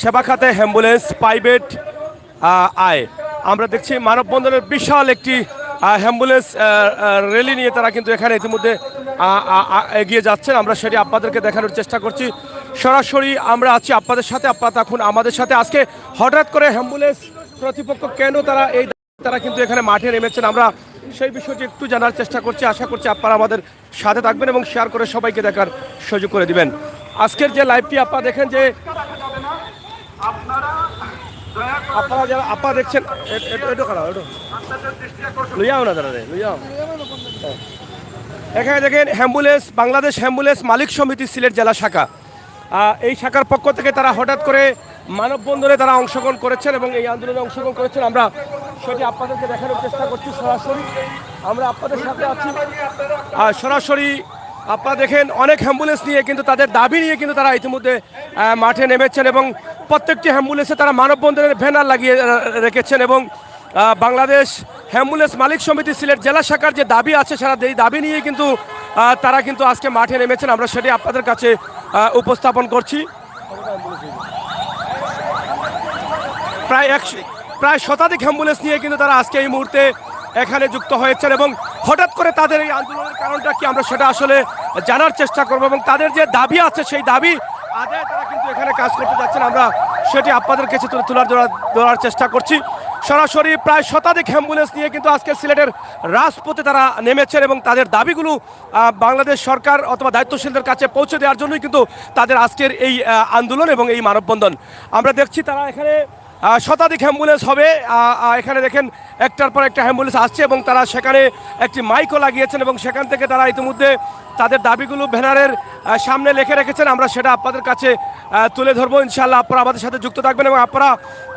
সেবা খাতে ambulance private আয় আমরা দেখছি মানববন্ধনের বিশাল একটি অ্যাম্বুলেন্স র্যালি নিয়ে তারা কিন্তু এখানে ইতিমধ্যে এগিয়ে যাচ্ছেন। আমরা সেটি আপনাদেরকে দেখানোর চেষ্টা করছি। সরাসরি আমরা আছি আপনাদের সাথে, আপনারা তখন আমাদের সাথে। আজকে হঠাৎ করে অ্যাম্বুলেন্স কর্তৃপক্ষ কেন তারা কিন্তু এখানে মাঠে নেমেছেন, আমরা সেই বিষয়টি একটু জানার চেষ্টা করছি। আশা করছি আপনারা আমাদের সাথে থাকবেন এবং শেয়ার করে সবাইকে দেখার সুযোগ করে দিবেন। আজকের যে লাইভটি আপনারা দেখেন, যে আপনারা দেখছেন, এখানে দেখেন অ্যাম্বুলেন্স বাংলাদেশ অ্যাম্বুলেন্স মালিক সমিতি সিলেট জেলা শাখা, এই শাখার পক্ষ থেকে তারা হঠাৎ করে মানববন্ধনে তারা অংশগ্রহণ করেছেন এবং এই আন্দোলনে অংশগ্রহণ করেছেন। আমরা সেটি আপনাদেরকে দেখানোর চেষ্টা করছি। সরাসরি আমরা আপনাদের সাথে আছি। সরাসরি আপনারা দেখেন অনেক অ্যাম্বুলেন্স নিয়ে কিন্তু তাদের দাবি নিয়ে কিন্তু তারা ইতিমধ্যে মাঠে নেমেছেন এবং প্রত্যেকটি অ্যাম্বুলেন্সে তারা মানববন্ধনের ব্যানার লাগিয়ে রেখেছেন এবং বাংলাদেশ অ্যাম্বুলেন্স মালিক সমিতি সিলেট জেলা শাখার যে দাবি আছে সারা এই দাবি নিয়ে কিন্তু তারা কিন্তু আজকে মাঠে নেমেছেন। আমরা সেটি আপনাদের কাছে উপস্থাপন করছি। প্রায় শতাধিক অ্যাম্বুলেন্স নিয়ে কিন্তু তারা আজকে এই মুহূর্তে এখানে যুক্ত হয়েছেন এবং হঠাৎ করে তাদের এই আন্দোলনের কারণটা কি আমরা সেটা আসলে জানার চেষ্টা করব এবং তাদের যে দাবি আছে সেই দাবি আদায় তারা কিন্তু এখানে কাজ করতে যাচ্ছেন। আমরা সেটি আপনাদের কাছে ধরার চেষ্টা করছি। সরাসরি প্রায় শতাধিক অ্যাম্বুলেন্স নিয়ে কিন্তু আজকে সিলেটের রাজপথে তারা নেমেছেন এবং তাদের দাবিগুলো বাংলাদেশ সরকার অথবা দায়িত্বশীলদের কাছে পৌঁছে দেওয়ার জন্যই কিন্তু তাদের আজকের এই আন্দোলন এবং এই মানববন্ধন। আমরা দেখছি তারা এখানে শতাধিক অ্যাম্বুলেন্স হবে। এখানে দেখেন একটার পর একটা অ্যাম্বুলেন্স আসছে এবং তারা সেখানে একটি মাইকও লাগিয়েছেন এবং সেখান থেকে তারা ইতিমধ্যে তাদের দাবিগুলো ব্যানারের সামনে লিখে রেখেছেন। আমরা সেটা আপনাদের কাছে তুলে ধরবো। ইনশাআল্লাহ আপনারা আমাদের সাথে যুক্ত থাকবেন এবং আপনারা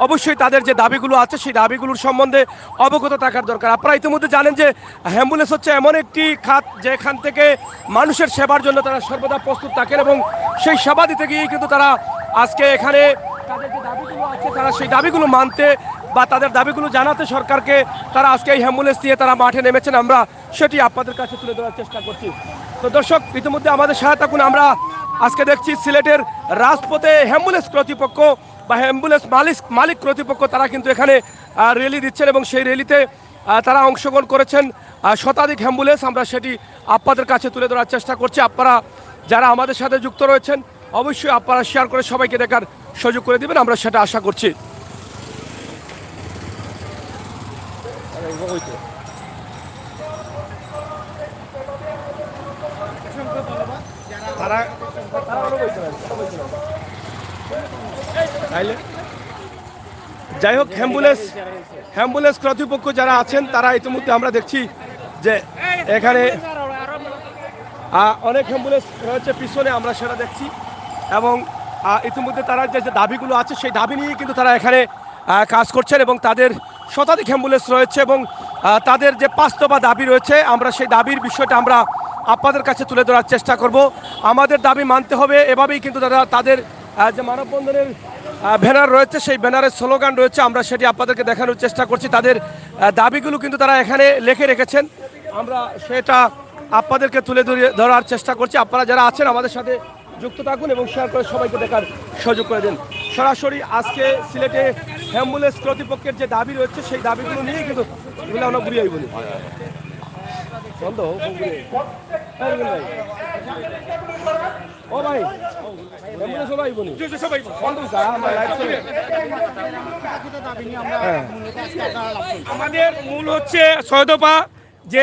অবশ্যই তাদের যে দাবিগুলো আছে সেই দাবিগুলোর সম্বন্ধে অবগত থাকার দরকার। আপনারা ইতিমধ্যে জানেন যে অ্যাম্বুলেন্স হচ্ছে এমন একটি খাত যেখান থেকে মানুষের সেবার জন্য তারা সর্বদা প্রস্তুত থাকেন এবং সেই সেবা দিতে গিয়েই কিন্তু তারা আজকে এখানে তাদের যে দাবিগুলো আছে তারা সেই দাবিগুলো মানতে বা তাদের দাবিগুলো জানাতে সরকারকে তারা আজকে এই অ্যাম্বুলেন্স দিয়ে তারা মাঠে নেমেছেন। আমরা সেটি আপনাদের কাছে তুলে ধরার চেষ্টা করছি। তো দর্শক ইতিমধ্যে আমাদের সাথে থাকুন। আমরা আজকে দেখছি সিলেটের রাজপথে অ্যাম্বুলেন্স কর্তৃপক্ষ বা অ্যাম্বুলেন্স মালিক কর্তৃপক্ষ তারা কিন্তু এখানে র্যালি দিচ্ছেন এবং সেই র্যালিতে তারা অংশগ্রহণ করেছেন শতাধিক অ্যাম্বুলেন্স। আমরা সেটি আপনাদের কাছে তুলে ধরার চেষ্টা করছি। আপনারা যারা আমাদের সাথে যুক্ত রয়েছেন অবশ্যই আপনারা শেয়ার করে সবাইকে দেখার সুযোগ করে দেবেন, আমরা সেটা আশা করছি। যাই হোক অ্যাম্বুলেন্স কর্তৃপক্ষ যারা আছেন তারা ইতিমধ্যে আমরা দেখছি যে এখানে অনেক অ্যাম্বুলেন্স রয়েছে পিছনে, আমরা সেটা দেখছি এবং ইতিমধ্যে তারা যে দাবিগুলো আছে সেই দাবি নিয়ে কিন্তু তারা এখানে কাজ করছেন এবং তাদের শতাধিক অ্যাম্বুলেন্স রয়েছে এবং তাদের যে বাস্তবা দাবি রয়েছে আমরা সেই দাবির বিষয়টা আমরা আপনাদের কাছে তুলে ধরার চেষ্টা করব। আমাদের দাবি মানতে হবে, এভাবেই কিন্তু তাদের যে মানববন্ধনের ব্যানার রয়েছে সেই ব্যানারের স্লোগান রয়েছে, আমরা সেটি আপনাদেরকে দেখানোর চেষ্টা করছি। তাদের দাবিগুলো কিন্তু তারা এখানে লিখে রেখেছেন, আমরা সেটা আপনাদেরকে তুলে ধরার চেষ্টা করছি। আপনারা যারা আছেন আমাদের সাথে যুক্ত থাকুন এবং শেয়ার করে সবাইকে দেখার সুযোগ করে দেন। সরাসরি আজকে সিলেটে অ্যাম্বুলেন্স কর্তৃপক্ষের যে দাবি রয়েছে সেই দাবিগুলো নিয়ে কিন্তু আমরা ঘুরিয়ে বলি ও ভাই আমাদের মূল হচ্ছে সয়দপা যে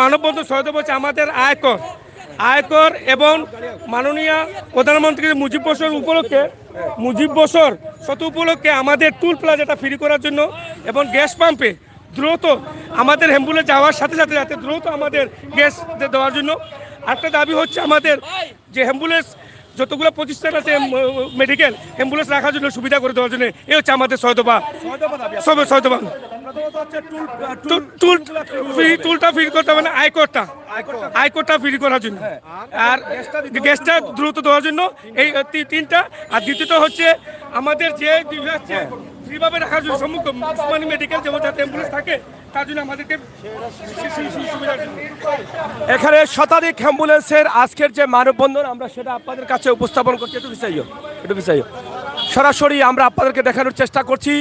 মানববন্ধন সয়দপা হচ্ছে আমাদের আয়কর এবং মাননীয় প্রধানমন্ত্রী মুজিব বছর শত উপলক্ষে আমাদের টুল প্লাজাটা ফ্রি করার জন্য এবং গ্যাস পাম্পে দ্রুত আমাদের অ্যাম্বুলেন্স যাওয়ার সাথে সাথে যাতে দ্রুত আমাদের গ্যাস দেওয়ার জন্য। আরেকটা দাবি হচ্ছে আমাদের যে অ্যাম্বুলেন্স যতগুলো প্রতিষ্ঠান আছে মেডিকেল অ্যাম্বুলেন্স রাখার জন্য সুবিধা করে দেওয়ার জন্য এই হচ্ছে আমাদের সয়দপা। টুলটা ফ্রি করতে হবে না, আয়করটা ফ্রি করার জন্য আর গ্যাসটা দ্রুত দেওয়ার জন্য এই তিনটা। আর দ্বিতীয়ত হচ্ছে আমাদের যে ফ্রিভাবে রাখার জন্য সম্মুখ উসমানী মেডিকেল যেমন যাতে অ্যাম্বুলেন্স থাকে তার জন্য আমাদেরকে এখানে শতাধিক অ্যাম্বুলেন্সের আজকের যে মানববন্ধন আমরা সেটা আপনাদের কাছে উপস্থাপন করছি। একটু বিষয় সরাসরি আমরা আপনাদেরকে দেখানোর চেষ্টা করছি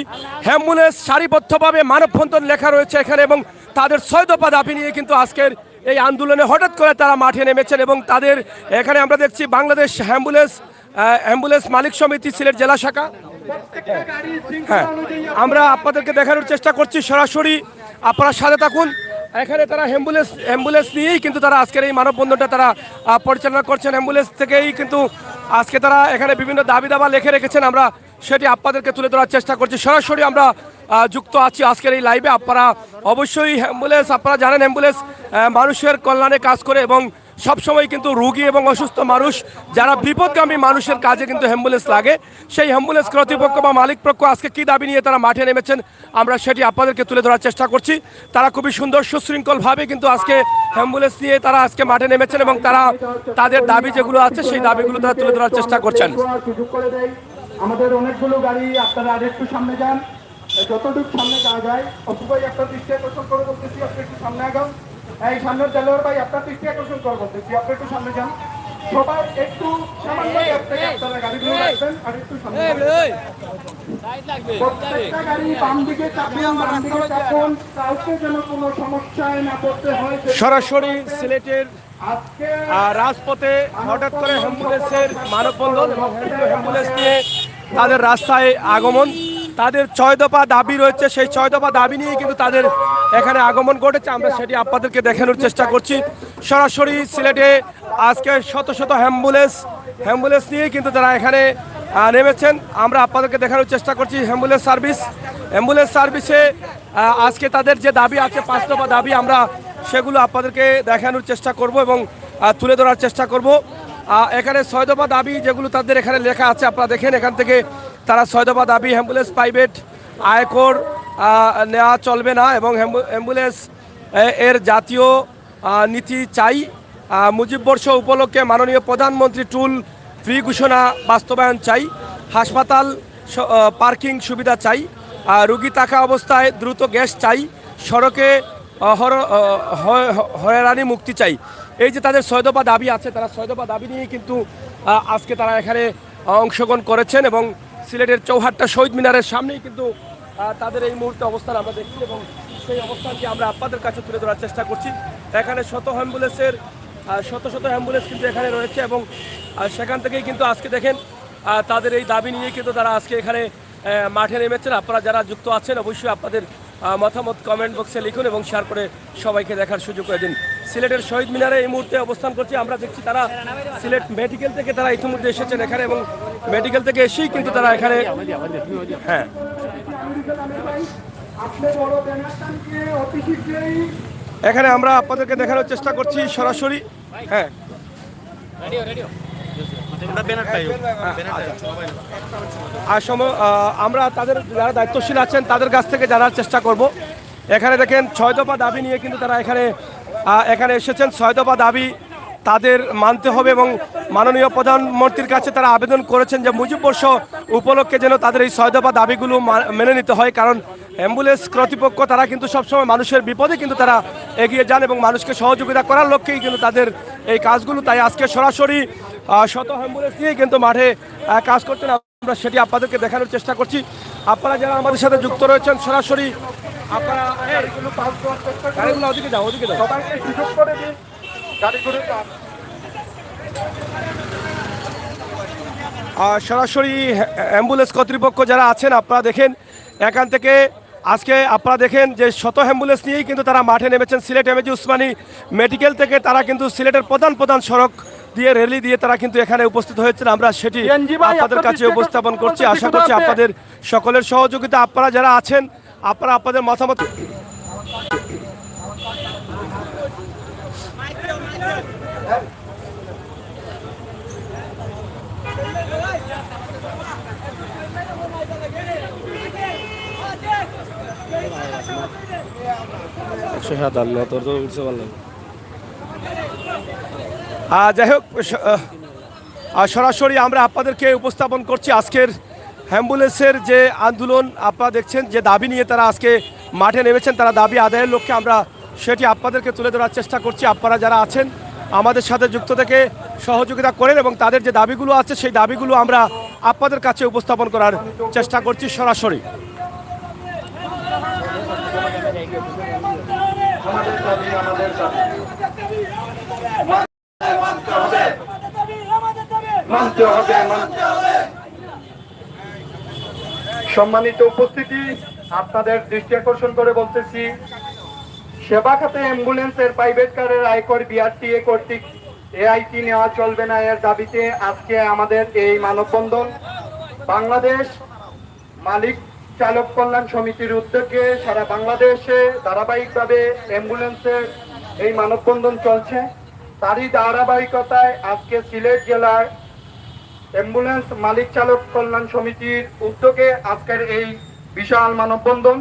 অ্যাম্বুলেন্স সারিবদ্ধভাবে মানববন্ধন লেখা রয়েছে এখানে এবং তাদের 6 দফা দাবি নিয়ে কিন্তু আজকের এই আন্দোলনে হঠাৎ করে তারা মাঠে নেমেছেন এবং তাদের এখানে আমরা দেখছি বাংলাদেশ অ্যাম্বুলেন্স মালিক সমিতি সিলেট জেলা শাখা। হ্যাঁ, আমরা আপনাদেরকে দেখানোর চেষ্টা করছি সরাসরি, আপনারা সাথে থাকুন। এখানে তারা অ্যাম্বুলেন্স নিয়েই কিন্তু তারা আজকের এই মানববন্ধনটা তারা পরিচালনা করছেন। অ্যাম্বুলেন্স থেকেই কিন্তু আজকে তারা এখানে বিভিন্ন দাবি দাবা লিখে রেখেছেন, আমরা সেটি আপনাদেরকে তুলে ধরার চেষ্টা করছি। সরাসরি আমরা যুক্ত আছি আজকের এই লাইভে। আপনারা অবশ্যই আপনারা জানেন অ্যাম্বুলেন্স মানুষের কল্যাণে কাজ করে এবং সবসময় কিন্তু রোগী এবং অসুস্থ মানুষ যারা বিপদগামী মানুষের কাজে কিন্তু অ্যাম্বুলেন্স লাগে। সেই অ্যাম্বুলেন্স কর্তৃপক্ষ বা মালিক পক্ষ আজকে কী দাবি নিয়ে তারা মাঠে নেমেছেন আমরা সেটি আপনাদেরকে তুলে ধরার চেষ্টা করছি। তারা খুবই সুন্দর সুশৃঙ্খলভাবে কিন্তু আজকে অ্যাম্বুলেন্স নিয়ে তারা আজকে মাঠে নেমেছেন এবং তারা তাদের দাবি যেগুলো আছে সেই দাবিগুলো তারা তুলে ধরার চেষ্টা করছেন। আমাদের অনেকগুলো গাড়ি, আপনারা আর একটু সামনে যান, যতটুকু সামনে যাওয়া যায়। অপুভাই আপনার দৃষ্টি আকর্ষণ করে বলতেছি, আপনি একটু সামনে আগান। এই সামনের দেলোয়ার ভাই আপনার দৃষ্টি আকর্ষণ করে বলতেছি, আপনি একটু সামনে যান। সবাই একটু সামান্য গ্যাপ থেকে আপনারা গাড়িগুলো রাখবেন আর একটু সামনে প্রত্যেকটা গাড়ি বাম দিকে চাপুন, বাম দিকে চাপুন, কাউকে যেন কোনো সমস্যায় না পড়তে হয়। সরাসরি সিলেটের আজকে রাজপথে হঠাৎ করে অ্যাম্বুলেন্সের মানববন্ধন এবং অ্যাম্বুলেন্স নিয়ে তাদের রাস্তায় আগমন, তাদের 6 দফা দাবি রয়েছে, সেই 6 দফা দাবি নিয়ে কিন্তু তাদের এখানে আগমন ঘটেছে। আমরা সেটি আপনাদেরকে দেখানোর চেষ্টা করছি। সরাসরি সিলেটে আজকে শত শত অ্যাম্বুলেন্স নিয়ে কিন্তু তারা এখানে নেমেছেন। আমরা আপনাদেরকে দেখানোর চেষ্টা করছি অ্যাম্বুলেন্স সার্ভিসে আজকে তাদের যে দাবি আছে 5 দফা দাবি, আমরা সেগুলো আপনাদেরকে দেখানোর চেষ্টা করব এবং তুলে ধরার চেষ্টা করব। এখানে 6 দফা দাবি যেগুলো তাদের এখানে লেখা আছে, আপনারা দেখেন এখান থেকে তারা 6 দফা দাবি। অ্যাম্বুলেন্স প্রাইভেট আয়কর নেওয়া চলবে না এবং অ্যাম্বুলেন্স এর জাতীয় নীতি চাই। মুজিববর্ষ উপলক্ষে মাননীয় প্রধানমন্ত্রী টুল ফ্রি ঘোষণা বাস্তবায়ন চাই। হাসপাতাল পার্কিং সুবিধা চাই। রোগী থাকা অবস্থায় দ্রুত গ্যাস চাই। সড়কে হয়রানি মুক্তি চাই। এই যে তাদের 6 দফা দাবি আছে, তারা 6 দফা দাবি নিয়ে কিন্তু আজকে তারা এখানে অংশগ্রহণ করেছেন এবং সিলেটের চৌহাট্টা শহীদ মিনারের সামনেই কিন্তু তাদের এই মুহূর্তে অবস্থান আমরা দেখছি এবং সেই অবস্থানকে আমরা আপনাদের কাছে তুলে ধরার চেষ্টা করছি। এখানে শত শত অ্যাম্বুলেন্স কিন্তু এখানে রয়েছে এবং সেখান থেকেই কিন্তু আজকে দেখেন তাদের এই দাবি নিয়ে কিন্তু তারা আজকে এখানে মাঠে নেমেছেন। আপনারা যারা যুক্ত আছেন অবশ্যই আপনাদের মতামত কমেন্ট বক্সে লিখুন এবং শেয়ার করে সবাইকে দেখার সুযোগ করে দিন। সিলেটের শহীদ মিনারে এই মুহূর্তে অবস্থান করছি। আমরা দেখছি তারা সিলেট মেডিকেল থেকে তারা ইতিমধ্যে এসেছেন এখানে এবং মেডিকেল থেকে এসেই কিন্তু তারা এখানে হ্যাঁ এখানে আমরা আপনাদেরকে দেখানোর চেষ্টা করছি সরাসরি। হ্যাঁ আমরা তাদের যারা দায়িত্বশীল আছেন তাদের কাছ থেকে জানার চেষ্টা করব। এখানে দেখেন 6 দফা দাবি নিয়ে কিন্তু তারা এখানে এসেছেন। 6 দফা দাবি তাদের মানতে হবে এবং মাননীয় প্রধানমন্ত্রীর কাছে তারা আবেদন করেছেন যে মুজিববর্ষ উপলক্ষে যেন তাদের এই 6 দফা দাবিগুলো মেনে নিতে হয়, কারণ অ্যাম্বুলেন্স কর্তৃপক্ষ তারা কিন্তু সবসময় মানুষের বিপদে কিন্তু তারা এগিয়ে যান এবং মানুষকে সহযোগিতা করার লক্ষ্যেই কিন্তু তাদের এই কাজগুলো। তাই আজকে সরাসরি শত অ্যাম্বুলেন্স নিয়ে কিন্তু মাঠে কাজ করতেন। আমরা সেটি আপনাদেরকে দেখানোর চেষ্টা করছি। আপনারা যারা আমাদের সাথে যুক্ত রয়েছেন সরাসরি আপনারা ওদিকে যাও সবাইকে সুযোগ করে দিন গাড়িগুলো। সরাসরি অ্যাম্বুলেন্স কর্তৃপক্ষ যারা আছেন আপনারা দেখেন এখান থেকে আজকে আপনারা দেখেন যে শত অ্যাম্বুলেন্স নিয়েই কিন্তু তারা মাঠে নেমেছেন। সিলেট এমএজি উসমানী মেডিকেল থেকে তারা কিন্তু সিলেটের প্রধান সড়ক দিয়ে র্যালি দিয়ে তারা কিন্তু এখানে উপস্থিত হয়েছেন। আমরা সেটি আপনাদের কাছে উপস্থাপন করছি। আশা করছি আপনাদের সকলের সহযোগিতা, আপনারা যারা আছেন আপনারা আপনাদের মতামত যাই হোক সরাসরি আমরা আপনাদেরকে উপস্থাপন করছি আজকের অ্যাম্বুলেন্সের যে আন্দোলন। আপনারা দেখছেন যে দাবি নিয়ে তারা আজকে মাঠে নেমেছেন, তারা দাবি আদায়ের লক্ষ্যে আমরা সেটি আপনাদেরকে তুলে ধরার চেষ্টা করছি। আপনারা যারা আছেন আমাদের সাথে যুক্ত থেকে সহযোগিতা করেন এবং তাদের যে দাবিগুলো আছে সেই দাবিগুলো আমরা আপনাদের কাছে উপস্থাপন করার চেষ্টা করছি সরাসরি। আমাদের দাবি আমাদের দাবি মানতে হবে মানতে হবে। সম্মানিত উপস্থিতি, আপনাদের দৃষ্টি আকর্ষণ করে বলতেছি, সেবা খাতে অ্যাম্বুলেন্সের প্রাইভেট কারের আয়কর বিআরটিএ কর্তৃক এআইটি নেওয়া চলবে না এর দাবিতে আজকে আমাদের এই মানববন্ধন। বাংলাদেশ মালিক চালক কল্যাণ সমিতির উদ্যোগে সারা বাংলাদেশে ধারাবাহিকভাবে অ্যাম্বুলেন্সের এই মানববন্ধন চলছে। তারই ধারাবাহিকতায় আজকে সিলেট জেলার অ্যাম্বুলেন্স মালিক চালক কল্যাণ সমিতির উদ্যোগে আজকের এই বিশাল মানববন্ধন।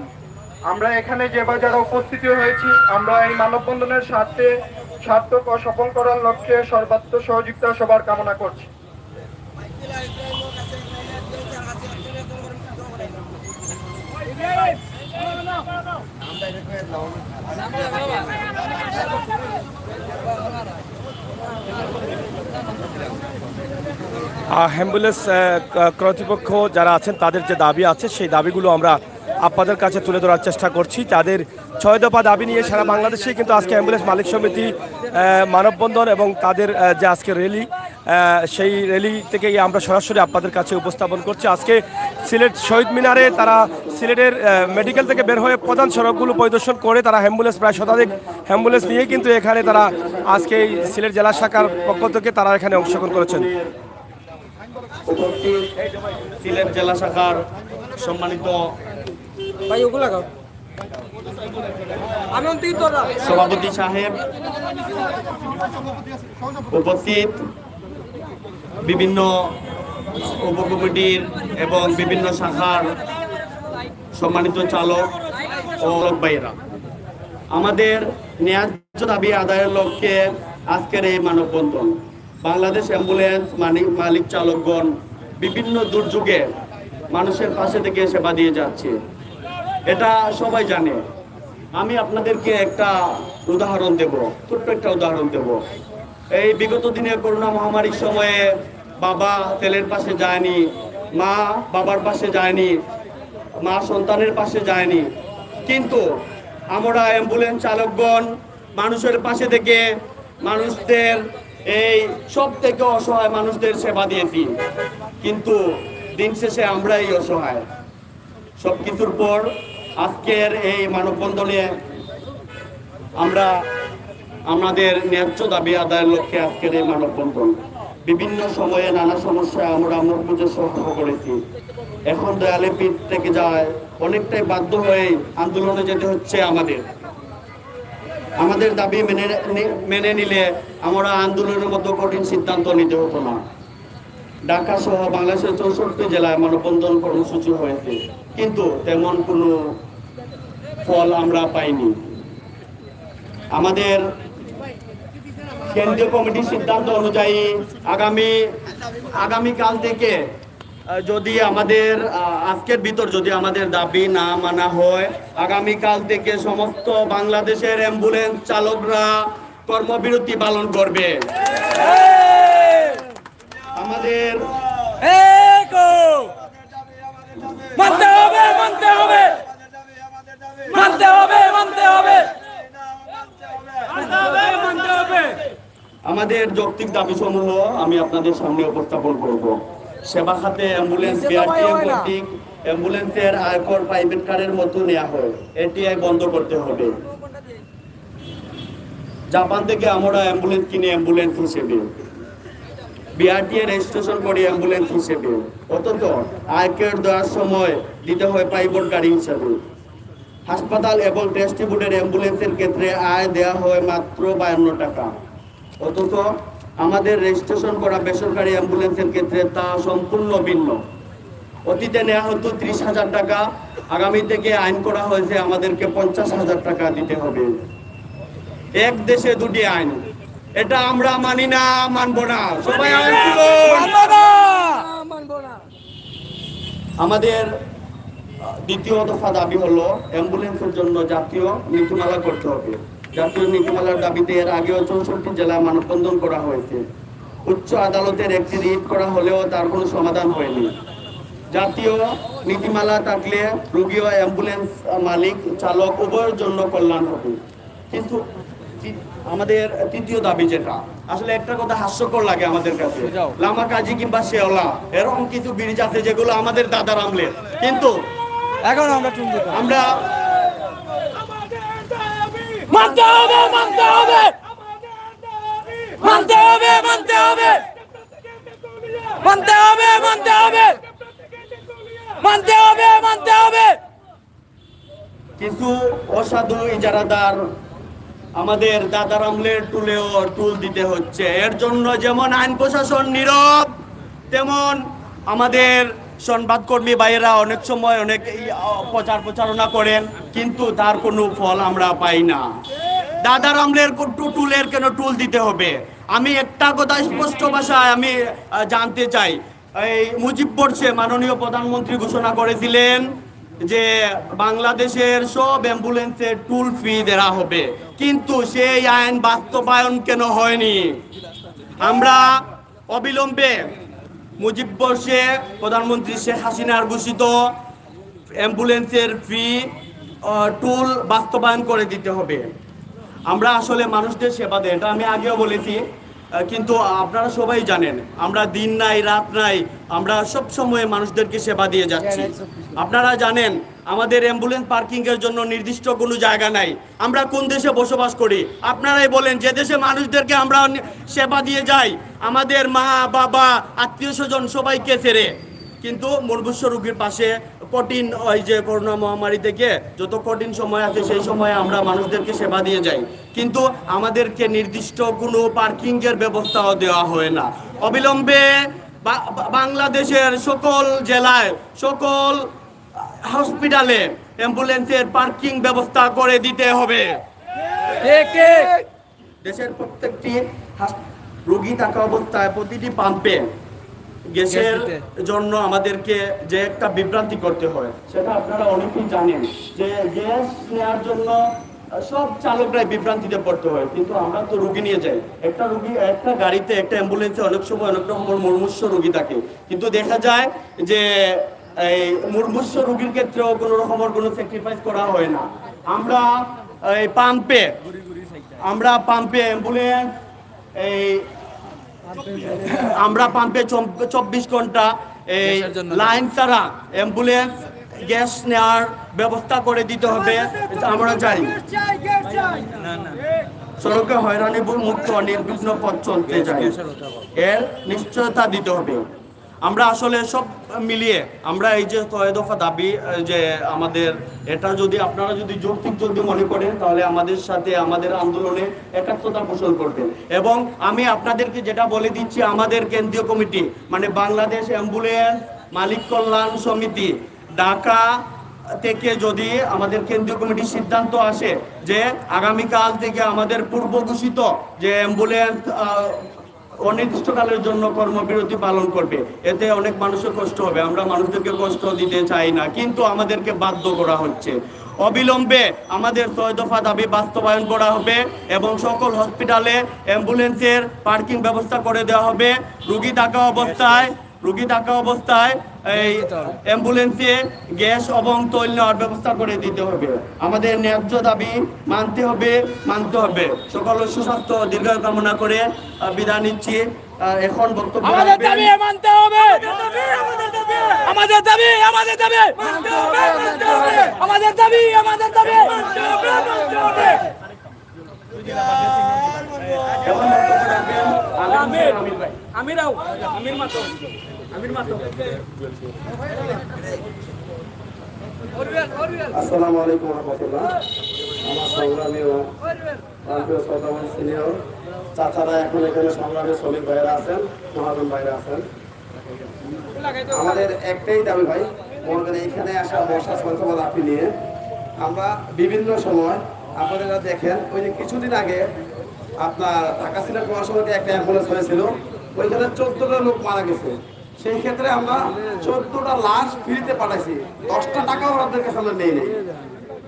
আমরা এখানে যে যারা উপস্থিত হয়েছি, আমরা এই মানববন্ধনের সার্থক ও সফল করার লক্ষ্যে সর্বাত্মক সহযোগিতা সবার কামনা করছি। অ্যাম্বুলেন্স কর্তৃপক্ষ যারা আছেন তাদের যে দাবি আছে সেই দাবিগুলো আমরা আপনাদের কাছে তুলে ধরার চেষ্টা করছি। তাদের 6 দফা দাবি নিয়ে সারা বাংলাদেশে কিন্তু আজকে অ্যাম্বুলেন্স মালিক সমিতি মানববন্ধন এবং তাদের যে আজকে র্যালি, সেই র্যালি থেকেই আমরা সরাসরি আপনাদের কাছে উপস্থাপন করছি। আজকে সিলেট শহীদ মিনারে তারা সিলেটের মেডিকেল থেকে বের হয়ে প্রধান সড়কগুলো পরিদর্শন করে তারা অ্যাম্বুলেন্স প্রায় শতাধিক অ্যাম্বুলেন্স নিয়ে কিন্তু এখানে তারা আজকে এই সিলেট জেলা শাখার পক্ষ থেকে তারা এখানে অংশগ্রহণ করেছেন। সিলেট জেলা শাখার সম্মানিত সভাপতি সাহেব, উপস্থিত বিভিন্ন উপকমিটির এবং বিভিন্ন শাখার সম্মানিত চালক ও ভাইয়েরা, আমাদের ন্যায্য দাবি আদায়ের লক্ষ্যে আজকের এই মানববন্ধন। বাংলাদেশ অ্যাম্বুলেন্স মালিক চালকগণ বিভিন্ন দুর্যোগে মানুষের পাশে থেকে সেবা দিয়ে যাচ্ছে, এটা সবাই জানে। আমি আপনাদেরকে একটা উদাহরণ দেব, ছোট্ট একটা উদাহরণ দেব। এই বিগত দিনে করোনা মহামারীর সময়ে বাবা ছেলের পাশে যায়নি, মা বাবার পাশে যায়নি, মা সন্তানের পাশে যায়নি, কিন্তু আমরা অ্যাম্বুলেন্স চালকগণ মানুষের পাশে থেকে মানুষদের এই সব থেকে অসহায় মানুষদের সেবা দিয়েছি, কিন্তু দিন শেষে আমরাই অসহায়। সব কিছুর পর আজকের এই মানববন্ধনে আমরা আমাদের ন্যায্য দাবি আদায়ের লক্ষ্যে আজকের এই মানববন্ধন। বিভিন্ন সময়ে নানা সমস্যায় আমরা মুখ বুজে সহ্য করেছি, এখন দেয়ালে পিঠ থেকে যায়, অনেকটাই বাধ্য হয়ে আন্দোলনে যেতে হচ্ছে। আমাদের দাবি মেনে নিলে আমরা আন্দোলনের মতো কঠিন সিদ্ধান্ত নিতে হতো না। ঢাকা সহ বাংলাদেশের 64 জেলায় মানববন্ধন কর্মসূচি হয়েছে, কিন্তু তেমন কোনো ফল আমরা পাইনি। আমাদের কেন্দ্রীয় কমিটির সিদ্ধান্ত অনুযায়ী আগামীকাল থেকে যদি আমাদের আজকের ভিতর যদি আমাদের দাবি না মানা হয়, আগামীকাল থেকে সমস্ত বাংলাদেশের অ্যাম্বুলেন্স চালকরা কর্মবিরতি পালন করবে। আমাদের আমাদের যৌক্তিক দাবি সমূহ আমি আপনাদের সামনে উপস্থাপন করব। সেবা খাতে অ্যাম্বুলেন্স বিআরটিএ কর্তৃক অ্যাম্বুলেন্সের আয়কর প্রাইভেট কারের মতো নেওয়া হয়, এটিআই বন্ধ করতে হবে। জাপান থেকে আমরা অ্যাম্বুলেন্স কিনে অ্যাম্বুলেন্স হিসেবে, বিআরটিএ রেজিস্ট্রেশন করি অ্যাম্বুলেন্স হিসেবে, অথচ আয়কর দেওয়ার সময় দিতে হয় প্রাইভেট গাড়ি হিসাবে। হাসপাতাল এবং ডিস্ট্রিবিউটেড অ্যাম্বুলেন্সের ক্ষেত্রে আয় দেওয়া হয় মাত্র 52 টাকা, অথচ আমাদের রেজিস্ট্রেশন করা বেসরকারি অ্যাম্বুলেন্সের ক্ষেত্রে তা সম্পূর্ণ ভিন্ন। অতীতে নেওয়া হতো 30,000 টাকা, আগামী থেকে আইন করা হয়েছে আমাদেরকে 50,000 টাকা দিতে হবে। এক দেশে দুটি আইন, এটা আমরা মানি না, মানব না। সবাই আমাদের দ্বিতীয় দফা দাবি হলো অ্যাম্বুলেন্সের জন্য জাতীয় নীতিমালা করতে হবে। জাতীয় নীতিমালার দাবিতে এর আগেও 64 জেলায় মানববন্ধন করা হয়েছে। উচ্চ আদালতের একটি রিট করা হলেও তার কোনো সমাধান হয়নি। জাতীয় নীতিমালা থাকলে রোগী ও অ্যাম্বুলেন্স মালিক চালক উভয়ের জন্য কল্যাণ হবে। কিন্তু আমাদের তৃতীয় দাবি যেটা আসলে একটা কথা হাস্যকর লাগে আমাদের কাছে, লামা কাজী কিংবা শেওলা এরকম কিছু ব্রিজ আছে যেগুলো আমাদের দাদার আমলের, কিন্তু এখন আমরা মানতে হবে, মানতে হবে, মানতে হবে, মানতে হবে, মানতে হবে, মানতে হবে, মানতে হবে, মানতে হবে। কিছু অসাধু ইজারাদার আমাদের দাদার আমলের টুলেও টুল দিতে হচ্ছে। এর জন্য যেমন আইন প্রশাসন নীরব, তেমন আমাদের সংবাদকর্মী ভাইয়েরা অনেক সময় অনেক প্রচারণা করেন, কিন্তু তার কোনো ফল আমরা পাই না। দাদার আমলের টুলের কেন টুল দিতে হবে? আমি একটা কথা স্পষ্ট ভাষায় আমি জানতে চাই। এই মুজিববর্ষে মাননীয় প্রধানমন্ত্রী ঘোষণা করেছিলেন যে বাংলাদেশের সব অ্যাম্বুলেন্সের টুল ফি দেওয়া হবে, কিন্তু সেই আইন বাস্তবায়ন কেন হয়নি? আমরা অবিলম্বে মুজিববর্ষে প্রধানমন্ত্রী শেখ হাসিনার ঘোষিত অ্যাম্বুলেন্সের ফি টুল বাস্তবায়ন করে দিতে হবে। আমরা আসলে মানুষদের সেবা দেয়, এটা আমি আগেও বলেছি, কিন্তু আপনারা সবাই জানেন আমরা দিন নাই রাত নাই আমরা সব সময় মানুষদেরকে সেবা দিয়ে যাচ্ছি। আপনারা জানেন আমাদের অ্যাম্বুলেন্স পার্কিং এর জন্য নির্দিষ্ট কোনো জায়গা নাই। আমরা কোন দেশে বসবাস করি? আপনারাই বলেন। যে দেশে মানুষদেরকে আমরা সেবা দিয়ে যাই, আমাদের মা বাবা আত্মীয় স্বজন সবাইকে ছেড়ে, কিন্তু মুমূর্ষু রোগীর পাশে কঠিন ওই যে করোনা মহামারী থেকে যত কঠিন সময় আছে সেই সময়ে আমরা মানুষদেরকে সেবা দিয়ে যাই, কিন্তু আমাদেরকে নির্দিষ্ট কোনো পার্কিংয়ের ব্যবস্থাও দেওয়া হয় না। অবিলম্বে বাংলাদেশের সকল জেলায় সকল হসপিটালে অ্যাম্বুলেন্সের পার্কিং ব্যবস্থা করে দিতে হবে। দেশের প্রত্যেকটি রোগী থাকা অবস্থায় প্রতিটি পাম্পে গ্যাসের জন্য আমাদেরকে যে একটা বিভ্রান্তি করতে হয়, সেটা আপনারা অনেকেই জানেন যে গ্যাস নেওয়ার জন্য সব চালকরাই বিভ্রান্তিতে পড়তে হয়, কিন্তু আমরা তো রোগী নিয়ে যাই। একটা গাড়িতে একটা অ্যাম্বুলেন্সে অনেক সময় অনেক রকমের মুমূর্ষু রোগী থাকে, কিন্তু দেখা যায় যে এই মুমূর্ষু রোগীর ক্ষেত্রেও কোনো রকমের কোনো স্যাক্রিফাইস করা হয় না। আমরা এই পাম্পে অ্যাম্বুলেন্স আমরা পাম্পে 24 ঘন্টা এই লাইন ছাড়া অ্যাম্বুলেন্স গ্যাস নেওয়ার ব্যবস্থা করে দিতে হবে। আমরা চাই সড়কে হয়রানি মুক্ত নির্বিঘ্ন পথ চলতে চাই, এর নিশ্চয়তা দিতে হবে। আমরা আসলে সব মিলিয়ে আমরা এই যে 6 দফা দাবি যে আমাদের এটা যদি আপনারা যদি যৌক্তিক যদি মনে করেন তাহলে আমাদের সাথে আমাদের আন্দোলনে একাত্মতা পোষণ করবেন। এবং আমি আপনাদেরকে যেটা বলে দিচ্ছি, আমাদের কেন্দ্রীয় কমিটি মানে বাংলাদেশ অ্যাম্বুলেন্স মালিক কল্যাণ সমিতি ঢাকা থেকে যদি আমাদের কেন্দ্রীয় কমিটির সিদ্ধান্ত আসে যে আগামীকাল থেকে আমাদের পূর্ব ঘোষিত যে অ্যাম্বুলেন্স অনির্দিষ্টকালের জন্য কর্মবিরতি পালন করবে, এতে অনেক মানুষের কষ্ট হবে। আমরা মানুষদেরকে কষ্ট দিতে চাই না, কিন্তু আমাদেরকে বাধ্য করা হচ্ছে। অবিলম্বে আমাদের 6 দফা দাবি বাস্তবায়ন করা হবে এবং সকল হসপিটালে অ্যাম্বুলেন্সের পার্কিং ব্যবস্থা করে দেওয়া হবে। রোগী থাকা অবস্থায় এই অ্যাম্বুলেন্সে গ্যাস এবং তৈল নেওয়ার ব্যবস্থা করে দিতে হবে। আমাদের ন্যায্য দাবি মানতে হবে। সকল সুস্বাস্থ্য দীর্ঘায়ু কামনা করে বিদায় নিচ্ছি। এখন বক্তব্য আমাদের দাবি মানতে হবে, আমাদের দাবি আমাদের দাবি আমাদের দাবি আমাদের দাবি আসসালামু আলাইকুম ওয়া রাহমাতুল্লাহ। আমার সংগ্রামী ও প্রান্তীয় শ্রোতাগণ, সিনিয়র চাচারা, এখন এখানে সংগ্রামী শ্রমিক ভাইয়েরা আছেন, মহাজন ভাইয়েরা আছেন। আমাদের একটাই দাবি ভাই, মনে করেন এখানে আসা বর্ষা সংখ্যাবাদ আপনি নিয়ে আমরা বিভিন্ন সময় আপনারা দেখেন ওই যে কিছুদিন আগে আপনার ঢাকা সিলেট মহাসড়কে একটা অ্যাম্বুলেন্স হয়েছিল, ওইখানে 14টা লোক মারা গেছে। সেই ক্ষেত্রে আমরা 14টা লাশ ফ্রিতে পাঠাইছি, 10টা টাকা ওনাদের কাছে আমরা নেই।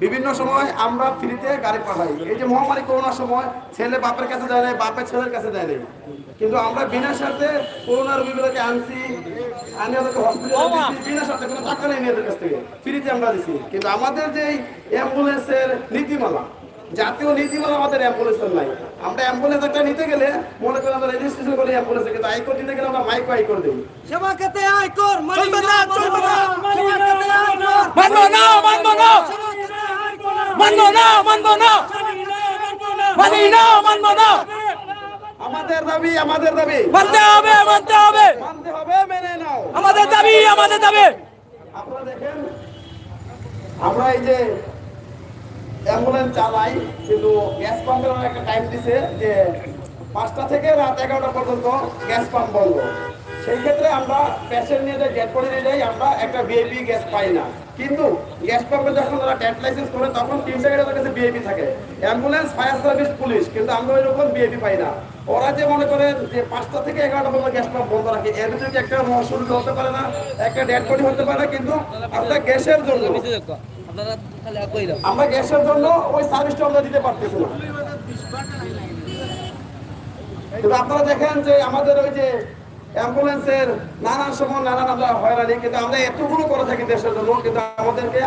বিভিন্ন সময় আমরা ফ্রিতে গাড়ি পাঠাই। এই যে মহামারী করোনার সময় ছেলে বাপের কাছে যায় নাই, বাপের ছেলের কাছে যায় নাই, কিন্তু আমরা বিনা স্বার্থে করোনা রোগীগুলোকে আনছি, আনি ওদেরকে হসপিটালে দিচ্ছি, বিনা স্বার্থে কোনো টাকা নেই এদের কাছ থেকে, ফ্রিতে আমরা দিচ্ছি। কিন্তু আমাদের যে অ্যাম্বুলেন্সের নীতিমালা, জাতীয় নীতিমালা আমাদের অ্যাম্বুলেন্সের নাই। আমরা অ্যাম্বুলেন্স একটা নিতে গেলে মনে করি আমরা রেজিস্ট্রেশন করি অ্যাম্বুলেন্সে, কিন্তু আইকর দিতে গেলে আমরা মাইকো আইকর দিই। সেবা খেতে আয়কর চলবে না, চলবে না। সেবা খেতে আয়কর মানবো না, মানবো না, মানবো না, মানবো না, মানি না, মানবো না। আমাদের দাবি, আমাদের দাবি মানতে হবে, মানতে হবে, মানতে হবে, মেনে নাও। আমাদের দাবি, আমাদের দাবি। আপনারা দেখেন আমরা এই যে অ্যাম্বুলেন্স চালাই, কিন্তু গ্যাস পাম্পের একটা টাইম দিছে যে 5টা থেকে রাত 11টা পর্যন্ত গ্যাস পাম্প বন্ধ। সেই ক্ষেত্রে আমরা পেশেন্ট নিয়ে যাই, ডেড বডি নিয়ে যাই, আমরা একটা ভিআইপি গ্যাস পাই না। কিন্তু গ্যাস পাম্পে যখন ওরা ডেড লাইসেন্স করে তখন 3 জায়গায় কাছে ভিআইপি থাকে, অ্যাম্বুলেন্স, ফায়ার সার্ভিস, পুলিশ, কিন্তু আমরা ওই রকম ভিআইপি পাই না। ওরা যে মনে করেন যে 5টা থেকে 11টা পর্যন্ত গ্যাস পাম্প বন্ধ রাখে, এর ভিতরে একটা মহাসুরুকি হতে পারে না, একটা ডেড বডি হতে পারে না, কিন্তু আমরা গ্যাসের জন্য ওই সার্ভিসটা আমরা দিতে পারতেছি না। কিন্তু আপনারা দেখেন যে আমাদের ওই যে অ্যাম্বুলেন্সের নানান সময় নানান আমরা হয়রানি, কিন্তু আমরা এতগুলো করে থাকি দেশের জন্য, কিন্তু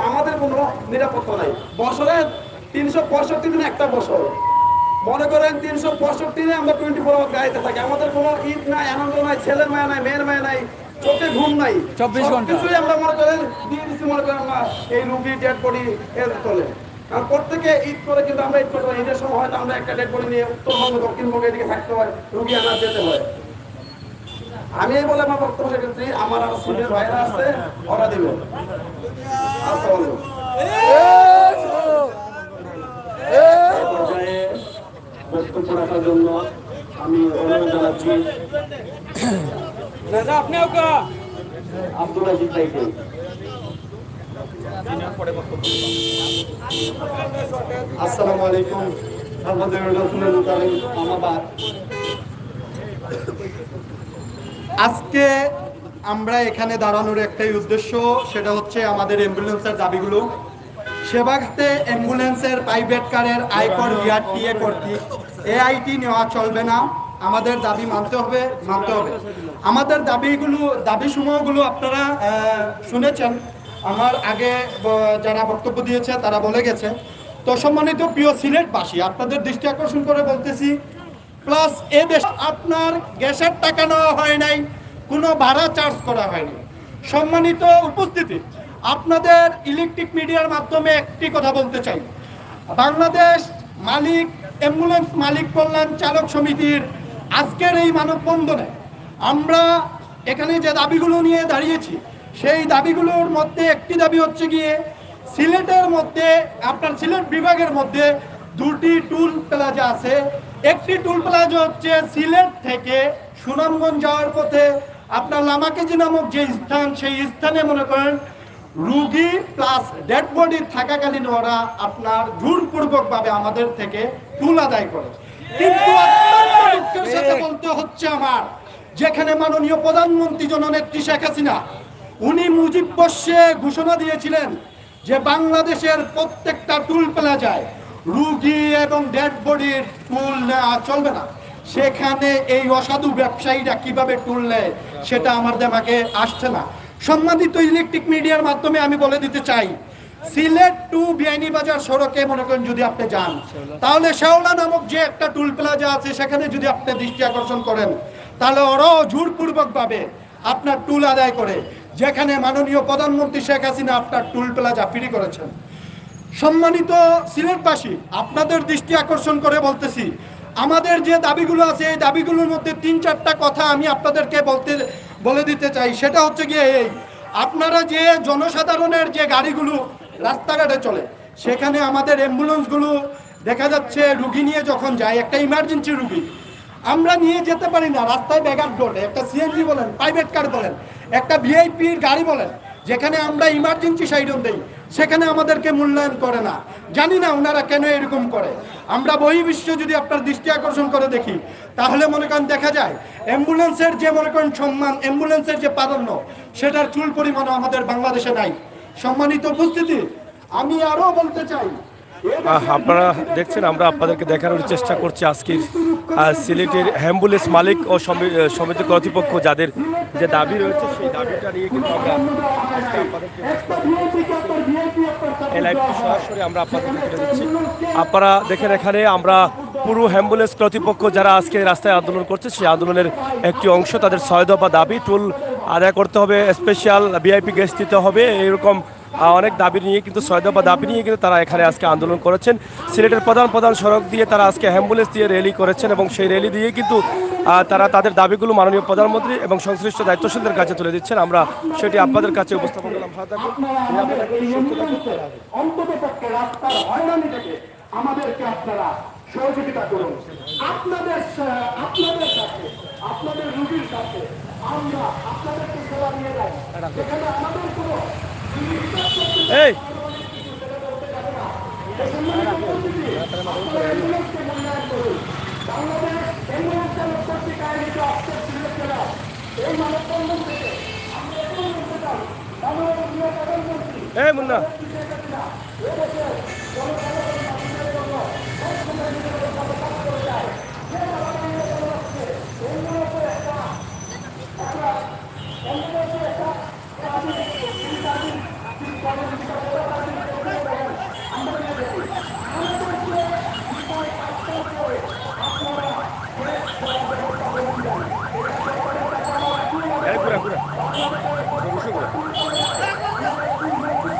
আমাদের কোনো নিরাপত্তা নাই। বছরে 365 দিন একটা বছর, মনে করেন 365 দিনে আমরা 24 আওয়ার গাড়িতে থাকি। আমাদের কোনো ঈদ নাই, আনন্দ নাই, ছেলের মায়া নাই, মেয়ের মায়া নাই, চোখে ঘুম নাই, 24 ঘন্টা কিছুই আমরা মনে করেন দিয়ে দিচ্ছি, মনে করেন আমরা এই রুগী ডেড বডি এর তলে। আর প্রত্যেকে ঈদ করে, কিন্তু আমরা ঈদ করতে পারি, ঈদের সময় হয়তো আমরা একটা ডেড বডি নিয়ে উত্তরবঙ্গ, দক্ষিণবঙ্গে এদিকে থাকতে হয়, রুগী আনা যেতে হয়। আমি এই বলে আমার বক্তব্য শেষ করছি। আমার আর সিনিয়র ভাইরা আছে, ওরা দিবে। আসসালামু বক্তব্য রাখার জন্য আমি অনুরোধ জানাচ্ছি আব্দুল আজিজ ভাইকে। আসসালামু আলাইকুম। আমাদের রাসূলুল্লাহ আমাবাদ। আজকে আমরা এখানে দাঁড়ানোর একটাই উদ্দেশ্য, সেটা হচ্ছে আমাদের অ্যাম্বুলেন্সের দাবিগুলো। সেবাতে অ্যাম্বুলেন্সের প্রাইভেট কারের আয়কর, বিআরটিএ কর্তৃক এআইটি নেওয়া চলবে না। আমাদের দাবি মানতে হবে, মানতে হবে। আমাদের দাবিসমূহগুলো আপনারা শুনেছেন, আমার আগে যারা বক্তব্য দিয়েছে তারা বলে গেছে। তো সম্মানিত প্রিয় সিলেটবাসী, আপনাদের দৃষ্টি আকর্ষণ করে বলতেছি, প্লাস এ দেশ আপনার গ্যাসের টাকা নেওয়া হয় নাই, কোনো ভাড়া চার্জ করা হয়নি। সম্মানিত উপস্থিতি, আপনাদের ইলেকট্রিক মিডিয়ার মাধ্যমে একটি কথা বলতে চাই। বাংলাদেশ মালিক অ্যাম্বুলেন্স মালিক কল্যাণ চালক সমিতির আজকের এই মানববন্ধনে আমরা এখানে যে দাবিগুলো নিয়ে দাঁড়িয়েছি, সেই দাবিগুলোর মধ্যে একটি দাবি হচ্ছে গিয়ে সিলেটের মধ্যে, আপনার সিলেট বিভাগের মধ্যে 2টি টুল প্লাজা আছে। একটি টুল প্লাজা হচ্ছে সিলেট থেকে সুনামগঞ্জ যাওয়ার পথে আপনার লামাকেজি নামক যে স্থান, সেই স্থানে মনে করেন রুগী প্লাস ডেড বডি থাকাকালীন ওরা আপনার জোরপূর্বকভাবে আমাদের থেকে টুল আদায় করে। কিন্তু দুঃখের সাথে বলতে হচ্ছে আমার, যেখানে মাননীয় প্রধানমন্ত্রী জননেত্রী শেখ হাসিনা উনি মুজিব বর্ষে ঘোষণা দিয়েছিলেন যে বাংলাদেশের প্রত্যেকটা টুল প্লাজায় রুগী এবং ডেড বডির টুল নেওয়া চলবে না, সেখানে এই অসাধু ব্যবসায়ীরা কিভাবে টুল নেয় সেটা আমার দেমাকে আসছে না। সম্মানিত ইলেকট্রিক মিডিয়ার মাধ্যমে আমি বলে দিতে চাই, সিলেট টু বিয়ানীবাজার সড়কে মনে করেন যদি আপনি যান, তাহলে শেওলা নামক যে একটা টুল প্লাজা আছে, সেখানে যদি আপনি দৃষ্টি আকর্ষণ করেন, তাহলে ওরাও জোরপূর্বকভাবে আপনার টুল আদায় করে, যেখানে মাননীয় প্রধানমন্ত্রী শেখ হাসিনা আপনার টুল প্লাজা ফ্রি করেছেন। সম্মানিত সিলেটবাসী, আপনাদের দৃষ্টি আকর্ষণ করে বলতেছি, আমাদের যে দাবিগুলো আছে, এই দাবিগুলোর মধ্যে 3-4টা কথা আমি আপনাদেরকে বলে দিতে চাই। সেটা হচ্ছে গিয়ে এই, আপনারা যে জনসাধারণের যে গাড়িগুলো রাস্তাঘাটে চলে, সেখানে আমাদের অ্যাম্বুলেন্সগুলো দেখা যাচ্ছে রুগী নিয়ে যখন যায়, একটা ইমার্জেন্সি রুগী আমরা নিয়ে যেতে পারি না, রাস্তায় ব্যাঘাত ঘটে, একটা সিএনজি বলেন, প্রাইভেট কার বলেন, একটা ভিআইপির গাড়ি বলেন, যেখানে আমরা ইমার্জেন্সি সাইডন দেই, সেখানে আমাদেরকে মূল্যায়ন করে না। জানি না ওনারা কেন এরকম করে। আমরা বহির্বিশ্ব যদি আপনার দৃষ্টি আকর্ষণ করে দেখি, তাহলে মনে করেন দেখা যায় অ্যাম্বুলেন্সের যে মনে করেন সম্মান, অ্যাম্বুলেন্সের যে প্রাধান্য, সেটার চুল পরিমাণও আমাদের বাংলাদেশে নাই। সম্মানিত উপস্থিতি, আমি আরো বলতে চাই আপনারা দেখছেন, আমরা আপনাদেরকে দেখানোর চেষ্টা করছি আজকের সিলেটের অ্যাম্বুলেন্স মালিক ও সমিতি কর্তৃপক্ষ যাদের যে দাবি রয়েছে সেই দাবিটা নিয়ে কিন্তু আমরা আজকে আপনাদেরকে এই লাইভটি সরাসরি আমরা আপনাদেরকে তুলে দিচ্ছি। আপনারা দেখেন এখানে আমরা পুরো অ্যাম্বুলেন্স কর্তৃপক্ষ যারা আজকে রাস্তায় আন্দোলন করছে সেই আন্দোলনের একটি অংশ, তাদের 6 দফা দাবি, টোল আদায় করতে হবে, স্পেশাল ভিআইপি গ্যাস দিতে হবে, এরকম অনেক দাবি নিয়ে কিন্তু 6 দফা দাবি নিয়ে কিন্তু তারা এখানে আজকে আন্দোলন করেছেন। সিলেটের প্রধান সড়ক দিয়ে তারা আজকে অ্যাম্বুলেন্স দিয়ে র্যালি করেছেন এবং সেই র্যালি দিয়ে কিন্তু তারা তাদের দাবিগুলো মাননীয় প্রধানমন্ত্রী এবং সংশ্লিষ্ট দায়িত্বশীলদের কাছে তুলে দিচ্ছেন। আমরা সেটি আপনাদের কাছে উপস্থাপন করলাম। ভালো থাকুন। অন্তত পক্ষে রাস্তার হয়রানি থেকে আমাদেরকে আপনারা সহযোগিতা করুন। আপনাদের কাছে, আপনাদের রুগীর কাছে আমরা আপনাদেরকে সেবা নিয়ে যাই, সেখানে আমাদের কোনো এই মুন্না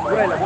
ঘুরাইলা